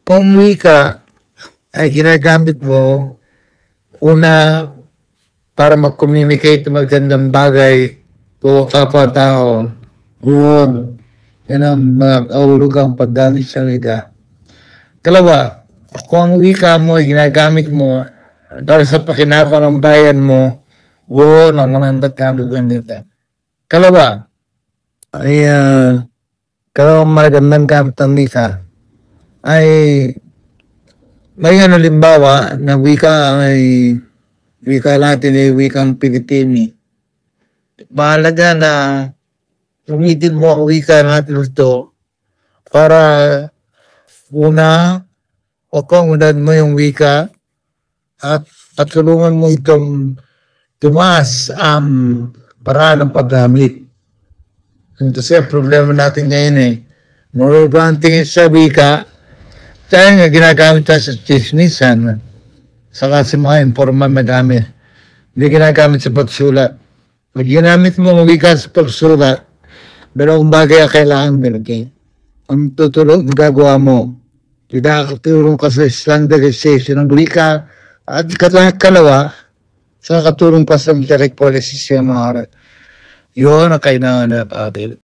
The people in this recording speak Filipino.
Kung wika ay ginagamit mo, una, para mag-communicate ng magandang bagay o kapwa-tao. Yun. Yan ang makahulugang paggamit sa wika. Kalawa, kung ang wika mo ay ginagamit mo para sa pakinapa ng bayan mo, yun ang mga paggamit nito. Kalawa, ay kalawang magandang gamit ng wika ay may halimbawa na wika ay wika natin ay wikang Pilipini. Mahalaga na gamitin mo ang wika natin ito para una unahan mo yung wika at tulungan mo itong tumaas ang paraan ng paggamit. Kasi ang problema natin ngayon marunong ang tingin sa wika dahil nga ginagamit tayo sa chismisan saka sa mga informal na gamit. Hindi ginagamit sa pagsulat. Pag ginamit mo ang wika sa pagsulat, dalawang bagay ang kailangan bilagay. Ang tutulong gagawa mo, nakakatulong ka sa standardization ng wika at kalawa, sa katulong pa sa direct policy sa mga yun ang kailangan natin.